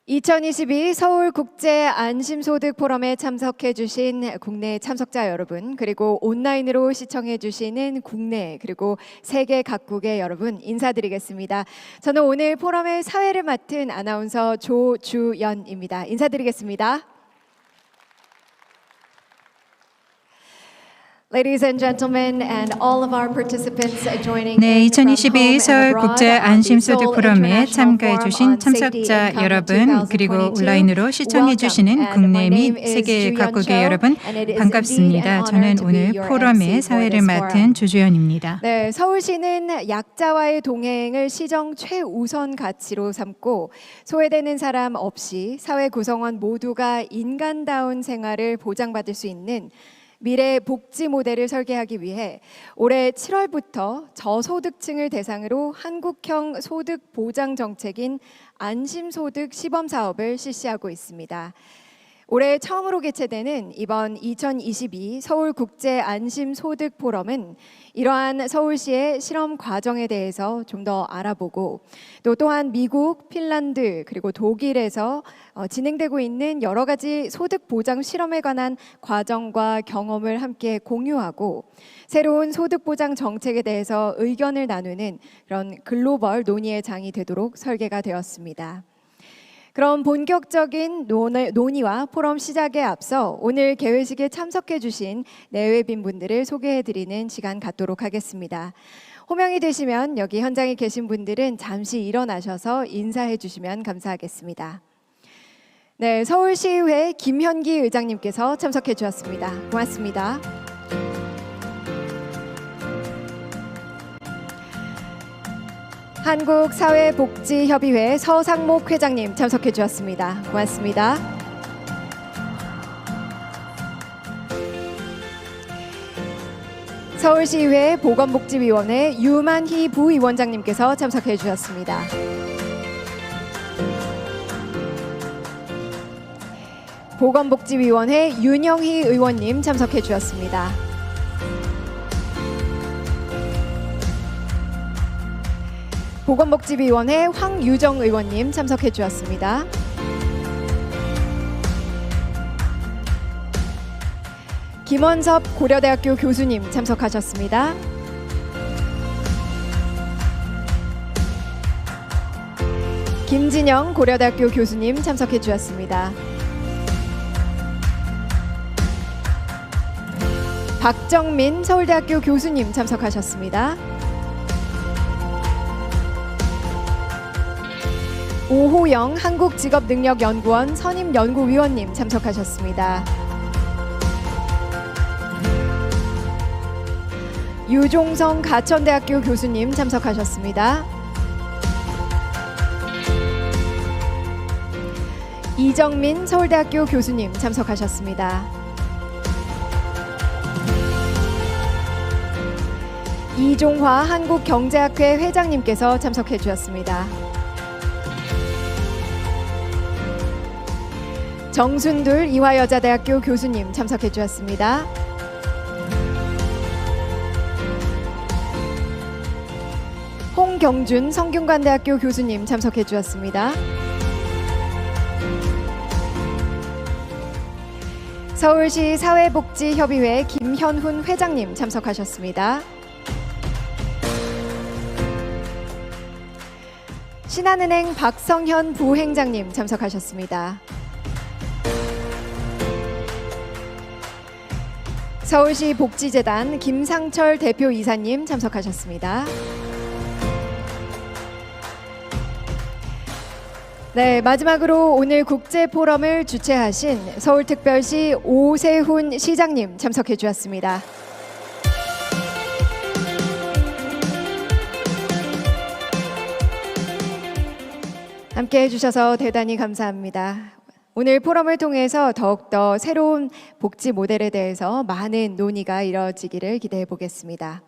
2022 서울국제안심소득포럼에 참석해주신 국내 참석자 여러분, 그리고 온라인으로 시청해주시는 국내 그리고 세계 각국의 여러분 인사드리겠습니다. 저는 오늘 포럼의 사회를 맡은 아나운서 조주연입니다. 인사드리겠습니다. Ladies and gentlemen, and all of our participants joining 네, in from 2022 home and 서울 abroad 국제 on the 안심소득 Seoul 포럼에 International 참가해 Forum 주신 on Safety 참석자 and Comfort 여러분, 그리고 2022. 온라인으로 시청해 주시는 Welcome, and 국내 my name 및 is 세계 Ju-yeon 각국의 Cho, 여러분 and it is indeed an 반갑습니다. honor 저는 to be 오늘 your 포럼의 MC for 사회를 this 맡은 forum. 조주연입니다. 네, 서울시는 약자와의 동행을 시정 최우선 가치로 삼고 소외되는 사람 없이 사회 구성원 모두가 인간다운 생활을 보장받을 수 있는 미래 복지 모델을 설계하기 위해 올해 7월부터 저소득층을 대상으로 한국형 소득 보장 정책인 안심소득 시범 사업을 실시하고 있습니다. 올해 처음으로 개최되는 이번 2022 서울국제안심소득포럼은 이러한 서울시의 실험 과정에 대해서 좀 더 알아보고 또한 미국, 핀란드 그리고 독일에서 진행되고 있는 여러 가지 소득 보장 실험에 관한 과정과 경험을 함께 공유하고 새로운 소득 보장 정책에 대해서 의견을 나누는 그런 글로벌 논의의 장이 되도록 설계가 되었습니다. 그럼 본격적인 논의와 포럼 시작에 앞서 오늘 개회식에 참석해 주신 내외빈 분들을 소개해 드리는 시간 갖도록 하겠습니다. 호명이 되시면 여기 현장에 계신 분들은 잠시 일어나셔서 인사해 주시면 감사하겠습니다. 네, 서울시의회 김현기 의장님께서 참석해 주셨습니다. 고맙습니다. 한국사회복지협의회 서상목 회장님 참석해 주셨습니다. 고맙습니다. 서울시의회 보건복지위원회 유만희 부위원장님께서 참석해 주셨습니다. 보건복지위원회 윤영희 의원님 참석해 주셨습니다. 보건복지위원회 황유정 의원님 참석해 주셨습니다. 김원섭 고려대학교 교수님 참석하셨습니다. 김진영 고려대학교 교수님 참석해 주셨습니다. 박정민 서울대학교 교수님 참석하셨습니다. 오호영 한국직업능력연구원 선임연구위원님 참석하셨습니다. 유종성 가천대학교 교수님 참석하셨습니다. 이정민 서울대학교 교수님 참석하셨습니다. 이종화 한국경제학회 회장님께서 참석해 주셨습니다. 정순둘 이화여자대학교 교수님 참석해 주셨습니다. 홍경준 성균관대학교 교수님 참석해 주셨습니다. 서울시 사회복지협의회 김현훈 회장님 참석하셨습니다. 신한은행 박성현 부행장님 참석하셨습니다. 서울시 복지재단 김상철 대표이사님 참석하셨습니다. 네, 마지막으로 오늘 국제포럼을 주최하신 서울특별시 오세훈 시장님 참석해 주셨습니다. 함께 해주셔서 대단히 감사합니다. 오늘 포럼을 통해서 더욱더 새로운 복지 모델에 대해서 많은 논의가 이루어지기를 기대해 보겠습니다.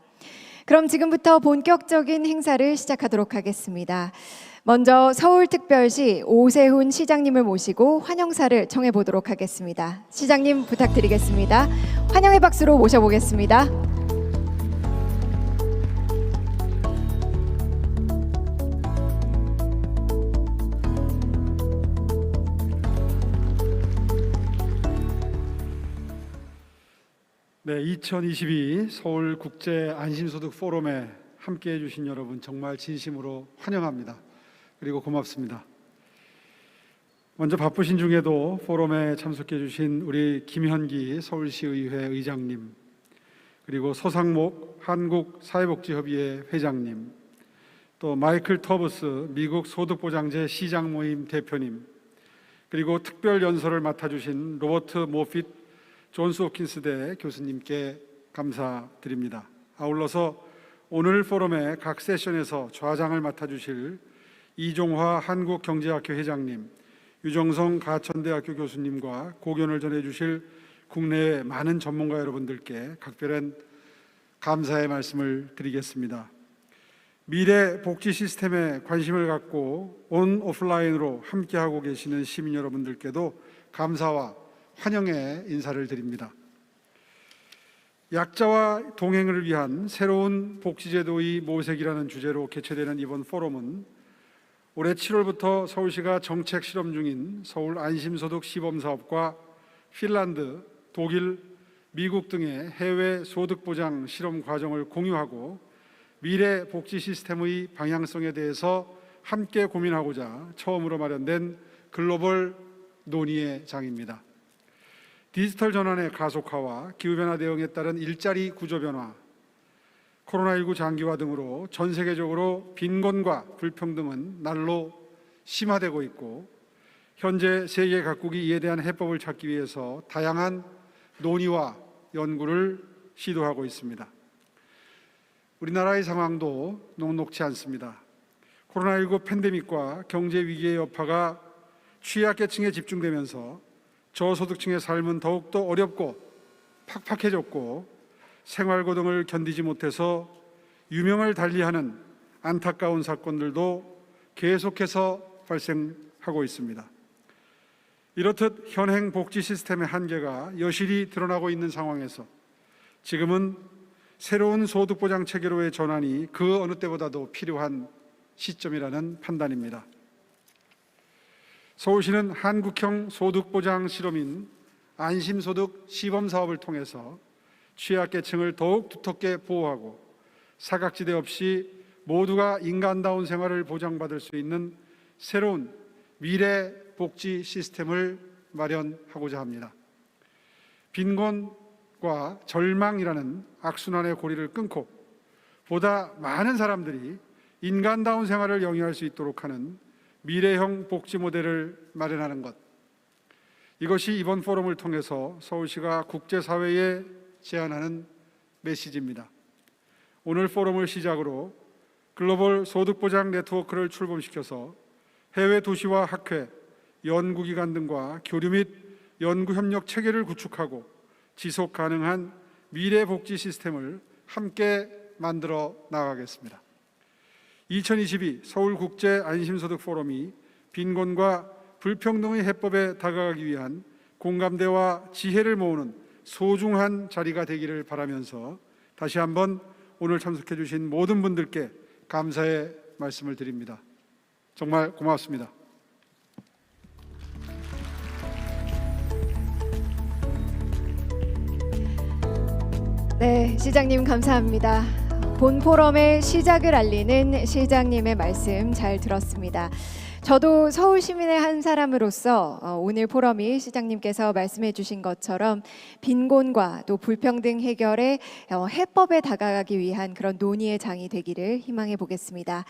그럼 지금부터 본격적인 행사를 시작하도록 하겠습니다. 먼저 서울특별시 오세훈 시장님을 모시고 환영사를 청해 보도록 하겠습니다. 시장님 부탁드리겠습니다. 환영의 박수로 모셔보겠습니다. 네, 2022 서울 국제 안심소득 포럼에 함께해 주신 여러분 정말 진심으로 환영합니다. 그리고 고맙습니다. 먼저 바쁘신 중에도 포럼에 참석해 주신 우리 김현기 서울시의회 의장님, 그리고 서상목 한국사회복지협의회 회장님, 또 마이클 터브스 미국 소득보장제 시장 모임 대표님, 그리고 특별 연설을 맡아주신 로버트 모핏 존스 홉킨스대 교수님께 감사드립니다. 아울러서 오늘 포럼의 각 세션에서 좌장을 맡아주실 이종화 한국경제학교 회장님, 유정성 가천대학교 교수님과 고견을 전해주실 국내외 많은 전문가 여러분들께 각별한 감사의 말씀을 드리겠습니다. 미래 복지 시스템에 관심을 갖고 온 오프라인으로 함께하고 계시는 시민 여러분들께도 감사와 환영의 인사를 드립니다. 약자와 동행을 위한 새로운 복지제도의 모색이라는 주제로 개최되는 이번 포럼은 올해 7월부터 서울시가 정책 실험 중인 서울 안심소득 시범사업과 핀란드, 독일, 미국 등의 해외 소득보장 실험 과정을 공유하고 미래 복지 시스템의 방향성에 대해서 함께 고민하고자 처음으로 마련된 글로벌 논의의 장입니다. 디지털 전환의 가속화와 기후변화 대응에 따른 일자리 구조 변화, 코로나19 장기화 등으로 전 세계적으로 빈곤과 불평등은 날로 심화되고 있고, 현재 세계 각국이 이에 대한 해법을 찾기 위해서 다양한 논의와 연구를 시도하고 있습니다. 우리나라의 상황도 녹록지 않습니다. 코로나19 팬데믹과 경제 위기의 여파가 취약계층에 집중되면서 저소득층의 삶은 더욱더 어렵고 팍팍해졌고, 생활고통을 견디지 못해서 유명을 달리하는 안타까운 사건들도 계속해서 발생하고 있습니다. 이렇듯 현행 복지 시스템의 한계가 여실히 드러나고 있는 상황에서 지금은 새로운 소득보장 체계로의 전환이 그 어느 때보다도 필요한 시점이라는 판단입니다. 서울시는 한국형 소득보장 실험인 안심소득 시범사업을 통해서 취약계층을 더욱 두텁게 보호하고 사각지대 없이 모두가 인간다운 생활을 보장받을 수 있는 새로운 미래 복지 시스템을 마련하고자 합니다. 빈곤과 절망이라는 악순환의 고리를 끊고 보다 많은 사람들이 인간다운 생활을 영위할 수 있도록 하는 미래형 복지 모델을 마련하는 것, 이것이 이번 포럼을 통해서 서울시가 국제사회에 제안하는 메시지입니다. 오늘 포럼을 시작으로 글로벌 소득보장 네트워크를 출범시켜서 해외 도시와 학회, 연구기관 등과 교류 및 연구협력 체계를 구축하고 지속 가능한 미래 복지 시스템을 함께 만들어 나가겠습니다. 2022 서울국제 안심소득 포럼이 빈곤과 불평등의 해법에 다가가기 위한 공감대와 지혜를 모으는 소중한 자리가 되기를 바라면서 다시 한번 오늘 참석해 주신 모든 분들께 감사의 말씀을 드립니다. 정말 고맙습니다. 네, 시장님 감사합니다. 본 포럼의 시작을 알리는 시장님의 말씀 잘 들었습니다. 저도 서울 시민의 한 사람으로서 오늘 포럼이 시장님께서 말씀해 주신 것처럼 빈곤과 또 불평등 해결의 해법에 다가가기 위한 그런 논의의 장이 되기를 희망해 보겠습니다.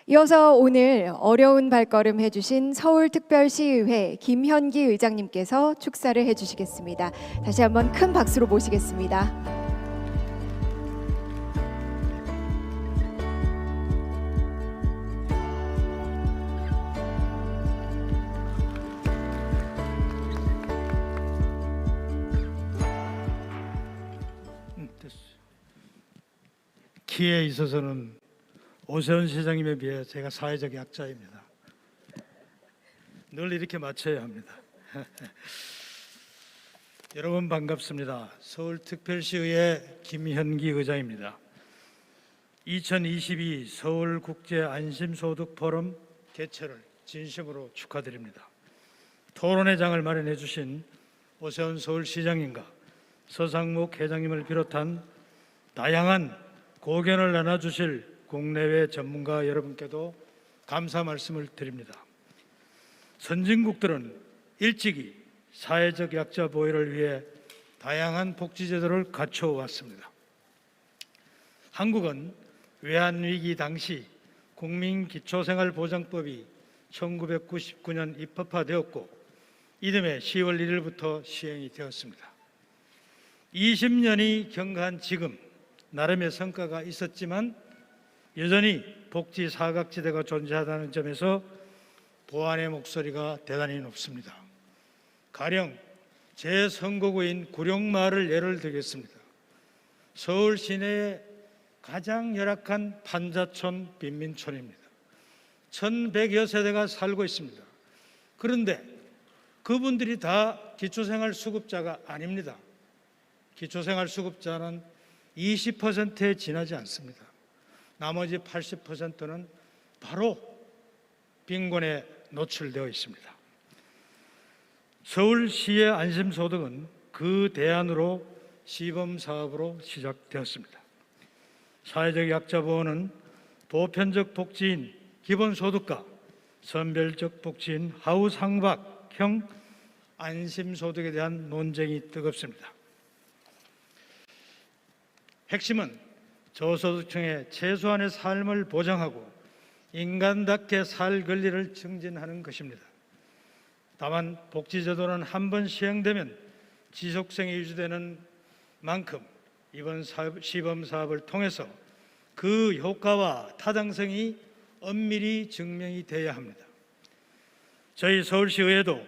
이어서 오늘 어려운 발걸음 해주신 서울특별시의회 김현기 의장님께서 축사를 해주시겠습니다. 다시 한번 큰 박수로 모시겠습니다. 키에 있어서는 오세훈 시장님에 비해 제가 사회적 약자입니다. 늘 이렇게 맞춰야 합니다. 여러분 반갑습니다. 서울특별시의회 김현기 의장입니다. 2022 서울국제안심소득 포럼 개최를 진심으로 축하드립니다. 토론회 장을 마련해 주신 오세훈 서울시장님과 서상목 회장님을 비롯한 다양한 고견을 나눠주실 국내외 전문가 여러분께도 감사 말씀을 드립니다. 선진국들은 일찍이 사회적 약자 보호를 위해 다양한 복지제도를 갖춰왔습니다. 한국은 외환위기 당시 국민기초생활보장법이 1999년 입법화되었고 이듬해 10월 1일부터 시행이 되었습니다. 20년이 경과한 지금 나름의 성과가 있었지만 여전히 복지 사각지대가 존재하다는 점에서 보완의 목소리가 대단히 높습니다. 가령 제 선거구인 구룡마을 예를 들겠습니다. 서울 시내의 가장 열악한 판자촌 빈민촌입니다. 1100여 세대가 살고 있습니다. 그런데 그분들이 다 기초생활수급자가 아닙니다. 기초생활수급자는 20%에 지나지 않습니다. 나머지 80%는 바로 빈곤에 노출되어 있습니다. 서울시의 안심소득은 그 대안으로 시범사업으로 시작되었습니다. 사회적 약자 보호는 보편적 복지인 기본소득과 선별적 복지인 하우상박형 안심소득에 대한 논쟁이 뜨겁습니다. 핵심은 저소득층의 최소한의 삶을 보장하고 인간답게 살 권리를 증진하는 것입니다. 다만 복지제도는 한 번 시행되면 지속성이 유지되는 만큼 이번 시범사업을 통해서 그 효과와 타당성이 엄밀히 증명이 되어야 합니다. 저희 서울시의회도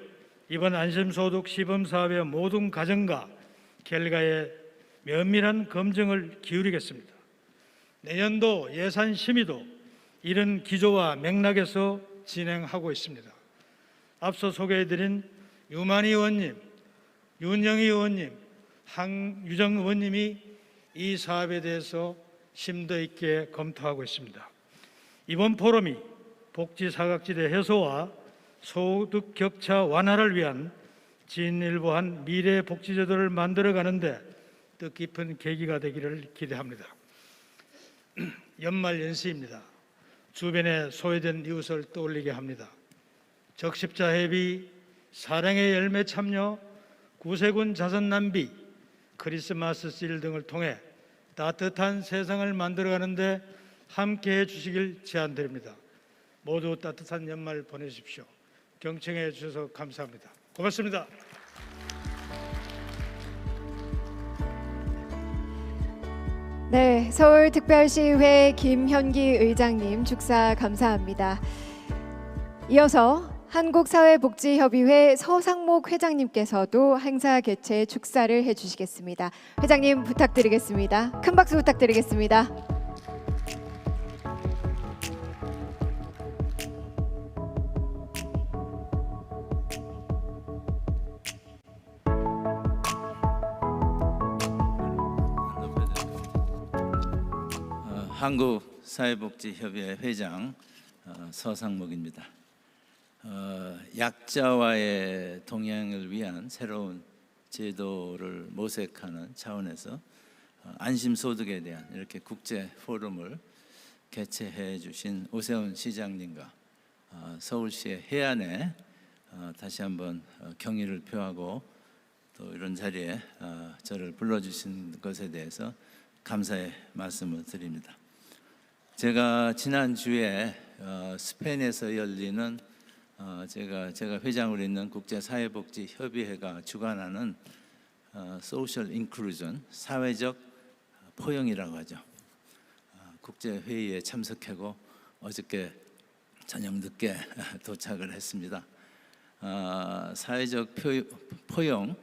이번 안심소득 시범사업의 모든 과정과 결과에 면밀한 검증을 기울이겠습니다. 내년도 예산 심의도 이런 기조와 맥락에서 진행하고 있습니다. 앞서 소개해드린 유만희 의원님, 윤영희 의원님, 황유정 의원님이 이 사업에 대해서 심도 있게 검토하고 있습니다. 이번 포럼이 복지 사각지대 해소와 소득 격차 완화를 위한 진일보한 미래 복지제도를 만들어가는데 뜻깊은 계기가 되기를 기대합니다. 연말 연시입니다. 주변에 소외된 이웃을 떠올리게 합니다. 적십자 회비, 사랑의 열매 참여, 구세군 자선 낭비, 크리스마스 실 등을 통해 따뜻한 세상을 만들어가는데 함께해 주시길 제안드립니다. 모두 따뜻한 연말 보내십시오. 경청해 주셔서 감사합니다. 고맙습니다. 네, 서울특별시의회 김현기 의장님 축사 감사합니다. 이어서 한국사회복지협의회 서상목 회장님께서도 행사 개최 축사를 해주시겠습니다. 회장님 부탁드리겠습니다. 큰 박수 부탁드리겠습니다. 한국사회복지협의회 회장 서상목입니다. 약자와의 동행을 위한 새로운 제도를 모색하는 차원에서 안심소득에 대한 이렇게 국제 포럼을 개최해 주신 오세훈 시장님과 서울시의 해안에 다시 한번 경의를 표하고 또 이런 자리에 저를 불러주신 것에 대해서 감사의 말씀을 드립니다. 제가 지난주에 스페인에서 열리는 제가 회장으로 있는 국제사회복지협의회가 주관하는 소셜 인클루전, 사회적 포용이라고 하죠. 국제회의에 참석하고 어저께 저녁 늦게 도착을 했습니다. 사회적 포용이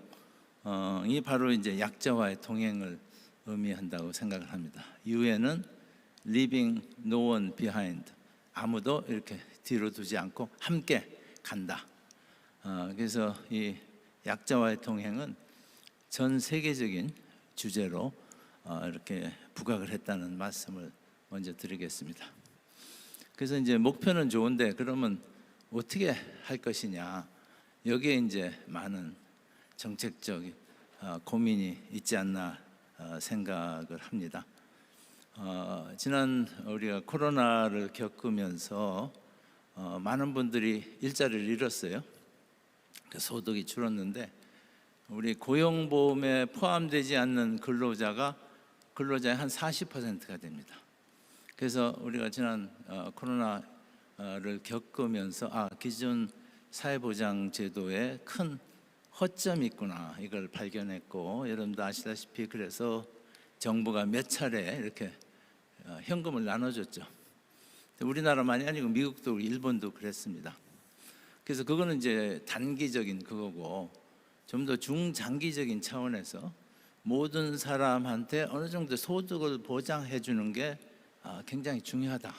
바로 이제 약자와의 동행을 의미한다고 생각을 합니다. 이후에는 Leaving no one behind, 아무도 이렇게 뒤로 두지 않고 함께 간다. 그래서 이 약자와의 동행은 전 세계적인 주제로 이렇게 부각을 했다는 말씀을 먼저 드리겠습니다. 그래서 이제 목표는 좋은데 그러면 어떻게 할 것이냐? 여기에 이제 많은 정책적 고민이 있지 않나 생각을 합니다. 지난 우리가 코로나를 겪으면서 많은 분들이 일자리를 잃었어요. 소득이 줄었는데 우리 고용보험에 포함되지 않는 근로자의 한 40%가 됩니다. 그래서 우리가 지난 코로나를 겪으면서 기존 사회보장제도에 큰 허점이 있구나 이걸 발견했고, 여러분도 아시다시피 그래서 정부가 몇 차례 이렇게 현금을 나눠줬죠. 우리나라만이 아니고 미국도 일본도 그랬습니다. 그래서 그거는 이제 단기적인 그거고, 좀 더 중장기적인 차원에서 모든 사람한테 어느 정도 소득을 보장해 주는 게 굉장히 중요하다.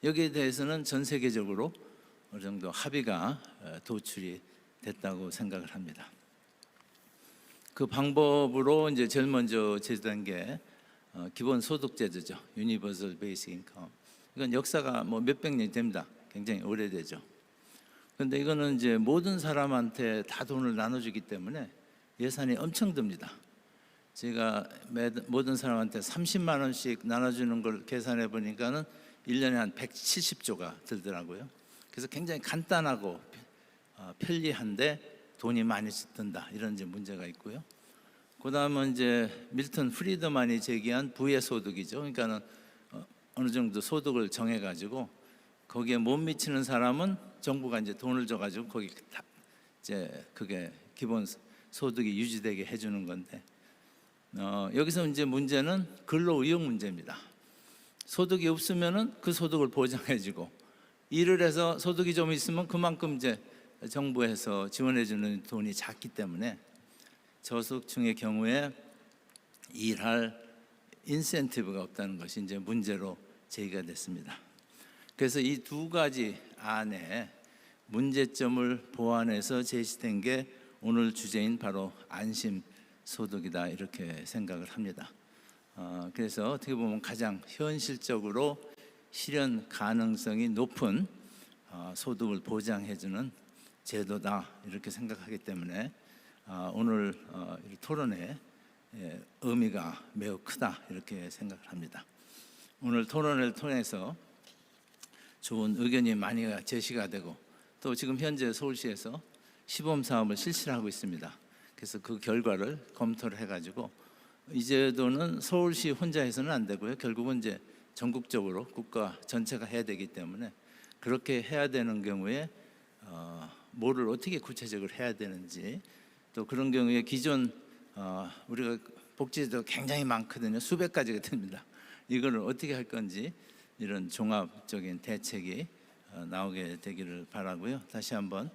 여기에 대해서는 전 세계적으로 어느 정도 합의가 도출이 됐다고 생각을 합니다. 그 방법으로 이제 제일 먼저 제시된 게 기본 소득 제도죠. Universal Basic Income. 이건 역사가 뭐 몇백 년이 됩니다. 굉장히 오래되죠. 그런데 이거는 이제 모든 사람한테 다 돈을 나눠주기 때문에 예산이 엄청 듭니다. 제가 모든 사람한테 30만 원씩 나눠주는 걸 계산해 보니까는 1년에 한 170조가 들더라고요. 그래서 굉장히 간단하고 편리한데 돈이 많이 든다, 이런 이제 문제가 있고요. 그다음은 이제 밀턴 프리드만이 제기한 부의 소득이죠. 그러니까는 어느 정도 소득을 정해 가지고 거기에 못 미치는 사람은 정부가 이제 돈을 줘 가지고 거기 다 이제 그게 기본 소득이 유지되게 해주는 건데, 여기서 이제 문제는 근로 의욕 문제입니다. 소득이 없으면은 그 소득을 보장해주고, 일을 해서 소득이 좀 있으면 그만큼 이제 정부에서 지원해주는 돈이 작기 때문에 저소득층의 경우에 일할 인센티브가 없다는 것이 이제 문제로 제기가 됐습니다. 그래서 이 두 가지 안에 문제점을 보완해서 제시된 게 오늘 주제인 바로 안심소득이다, 이렇게 생각을 합니다. 그래서 어떻게 보면 가장 현실적으로 실현 가능성이 높은 소득을 보장해주는 제도다, 이렇게 생각하기 때문에 오늘 이 토론의 의미가 매우 크다, 이렇게 생각을 합니다. 오늘 토론을 통해서 좋은 의견이 많이 제시가 되고, 또 지금 현재 서울시에서 시범 사업을 실시를 하고 있습니다. 그래서 그 결과를 검토를 해가지고 이 제도는 서울시 혼자 해서는 안 되고요. 결국은 이제 전국적으로 국가 전체가 해야 되기 때문에 그렇게 해야 되는 경우에 뭐를 어떻게 구체적으로 해야 되는지, 또 그런 경우에 기존 우리가 복지제도 굉장히 많거든요. 수백 가지가 됩니다. 이걸 어떻게 할 건지 이런 종합적인 대책이 나오게 되기를 바라고요. 다시 한번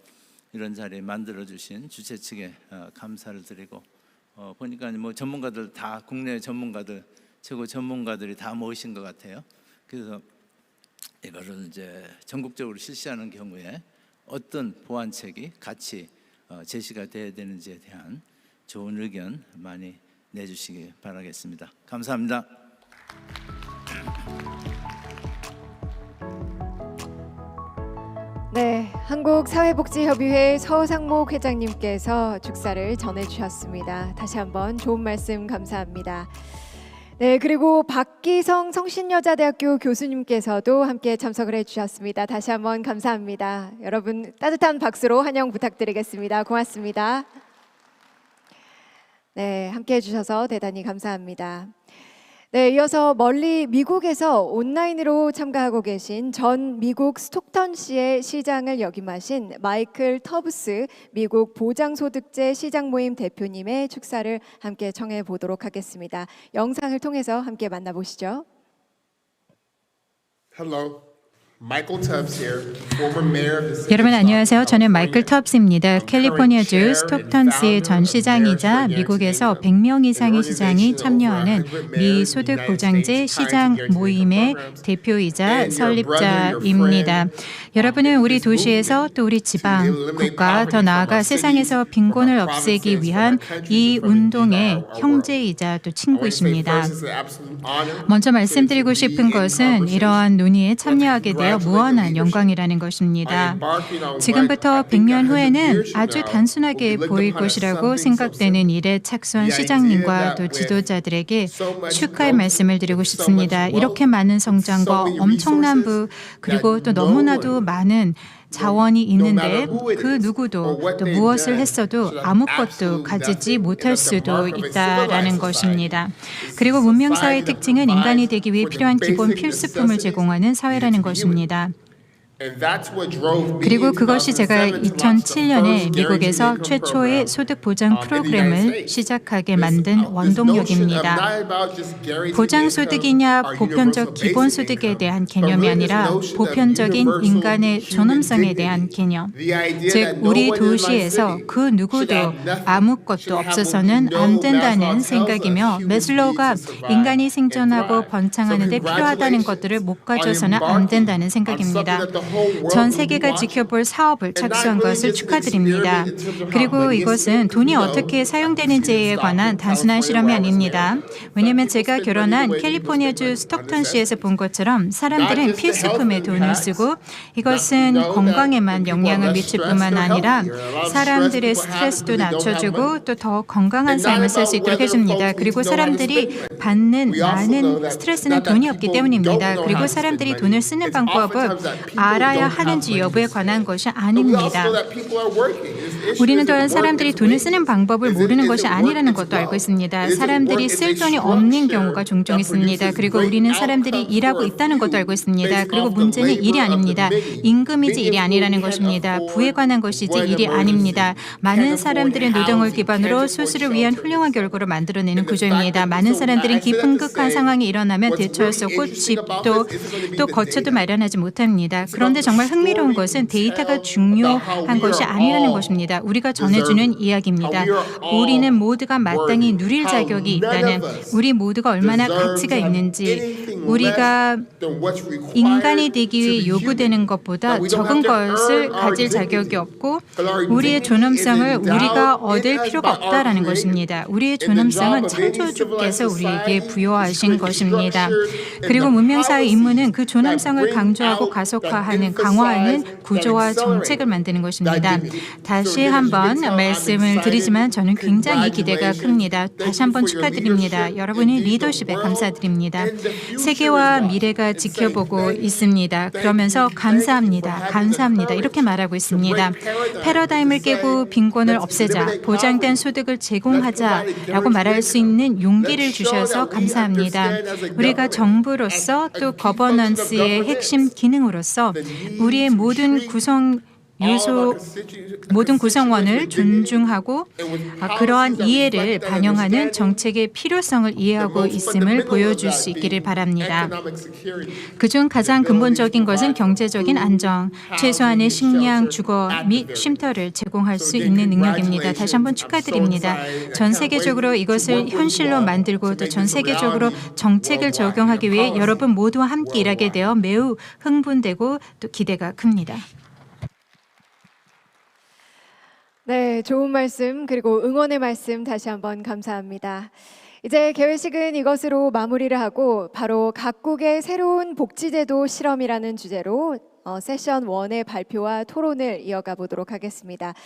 이런 자리 만들어 주신 주최 측에 감사를 드리고, 보니까 뭐 전문가들 다, 국내 전문가들, 최고 전문가들이 다 모이신 것 같아요. 그래서 이거를 이제 전국적으로 실시하는 경우에 어떤 보완책이 같이 제시가 돼야 되는지에 대한 좋은 의견 많이 내주시기 바라겠습니다. 감사합니다. 네, 한국사회복지협의회 서상목 회장님께서 축사를 전해주셨습니다. 다시 한번 좋은 말씀 감사합니다. 네, 그리고 박기성 성신여자대학교 교수님께서도 함께 참석을 해주셨습니다. 다시 한번 감사합니다. 여러분 따뜻한 박수로 환영 부탁드리겠습니다. 고맙습니다. 네, 함께 해주셔서 대단히 감사합니다. 네, 이어서 멀리 미국에서 온라인으로 참가하고 계신 전 미국 스톡턴시의 시장을 역임하신 마이클 터브스 미국 보장소득제 시장 모임 대표님의 축사를 함께 청해 보도록 하겠습니다. 영상을 통해서 함께 만나보시죠. Hello. Michael Tubbs here, former mayor of the city 여러분 of 안녕하세요. 저는 마이클 California. 텁스입니다. 캘리포니아주 스톡턴시의 전 시장이자 미국에서 100명 이상의 시장이 참여하는 미 소득보장제 시장 모임의 대표이자 설립자입니다. 여러분은 우리 도시에서 또 우리 지방, 국가, 더 나아가 세상에서 빈곤을 없애기 위한 이 운동의 형제이자 또 친구이십니다. 먼저 말씀드리고 싶은 것은 이러한 논의에 참여하게 된 있는데요. 무한한 영광이라는 것입니다. 지금부터 100년 후에는 아주 단순하게 보일 것이라고 생각되는 일에 착수한 시장님과 또 지도자들에게 축하의 말씀을 드리고 싶습니다. 이렇게 많은 성장과 엄청난 부 그리고 또 너무나도 많은 자원이 있는데 그 누구도 또 무엇을 했어도 아무것도 가지지 못할 수도 있다라는 것입니다. 그리고 문명사회의 특징은 인간이 되기 위해 필요한 기본 필수품을 제공하는 사회라는 것입니다. 그리고 그것이 제가 2007년에 미국에서 최초의 소득 보장 프로그램을 시작하게 만든 원동력입니다. 보장소득이냐 보편적 기본소득에 대한 개념이 아니라 보편적인 인간의 존엄성에 대한 개념. 즉 우리 도시에서 그 누구도 아무것도 없어서는 안 된다는 생각이며 매슬로우가 인간이 생존하고 번창하는 데 필요하다는 것들을 못 가져서는 안 된다는 생각입니다. 전 세계가 지켜볼 사업을 착수한 것을 축하드립니다. 그리고 이것은 돈이 어떻게 사용되는지에 관한 단순한 실험이 아닙니다. 왜냐하면 제가 결혼한 캘리포니아주 스톡턴시에서 본 것처럼 사람들은 필수품에 돈을 쓰고 이것은 건강에만 영향을 미칠 뿐만 아니라 사람들의 스트레스도 낮춰주고 또 더 건강한 삶을 살 수 있도록 해줍니다. 그리고 사람들이 받는 많은 스트레스는 돈이 없기 때문입니다. 그리고 사람들이 돈을 쓰는 방법은 알아야 하는지 여부에 관한 것이 아닙니다. 우리는 또한 사람들이 돈을 쓰는 방법을 모르는 것이 아니라는 것도 알고 있습니다. 사람들이 쓸 돈이 없는 경우가 종종 있습니다. 그리고 우리는 사람들이 일하고 있다는 것도 알고 있습니다. 그리고 문제는 일이 아닙니다. 임금이지 일이 아니라는 것입니다. 부에 관한 것이지 일이 아닙니다. 많은 사람들은 노동을 기반으로 소수를 위한 훌륭한 결과를 만들어내는 구조입니다. 많은 사람들은 기품극한 상황이 일어나면 대처할 수 없고 집도 또 거처도 마련하지 못합니다. 그런데 정말 흥미로운 것은 데이터가 중요한 것이 아니라는 것입니다. 우리가 전해주는 이야기입니다. 우리는 모두가 마땅히 누릴 자격이 있다는, 우리 모두가 얼마나 가치가 있는지, 우리가 인간이 되기 위해 요구되는 것보다 적은 것을 가질 자격이 없고 우리의 존엄성을 우리가 얻을 필요가 없다라는 것입니다. 우리의 존엄성은 창조주께서 우리에게 부여하신 것입니다. 그리고 문명사회의 임무는 그 존엄성을 강조하고 가속화하는, 강화하는 구조와 정책을 만드는 것입니다. 다시 한번 말씀을 드리지만 저는 굉장히 기대가 큽니다. 다시 한번 축하드립니다. 여러분의 리더십에 감사드립니다. 세계와 미래가 지켜보고 있습니다. 그러면서 감사합니다. 감사합니다. 이렇게 말하고 있습니다. 패러다임을 깨고 빈곤을 없애자, 보장된 소득을 제공하자라고 말할 수 있는 용기를 주셔서 감사합니다. 우리가 정부로서 또 거버넌스의 핵심 기능으로서 우리의 모든 모든 구성원을 존중하고 그러한 이해를 반영하는 정책의 필요성을 이해하고 있음을 보여줄 수 있기를 바랍니다. 그중 가장 근본적인 것은 경제적인 안정, 최소한의 식량, 주거 및 쉼터를 제공할 수 있는 능력입니다. 다시 한번 축하드립니다. 전 세계적으로 이것을 현실로 만들고 또 전 세계적으로 정책을 적용하기 위해 여러분 모두와 함께 일하게 되어 매우 흥분되고 또 기대가 큽니다. 네, 좋은 말씀 그리고 응원의 말씀 다시 한번 감사합니다. 이제 개회식은 이것으로 마무리를 하고 바로 각국의 새로운 복지제도 실험이라는 주제로 세션 1의 발표와 토론을 이어가 보도록 하겠습니다.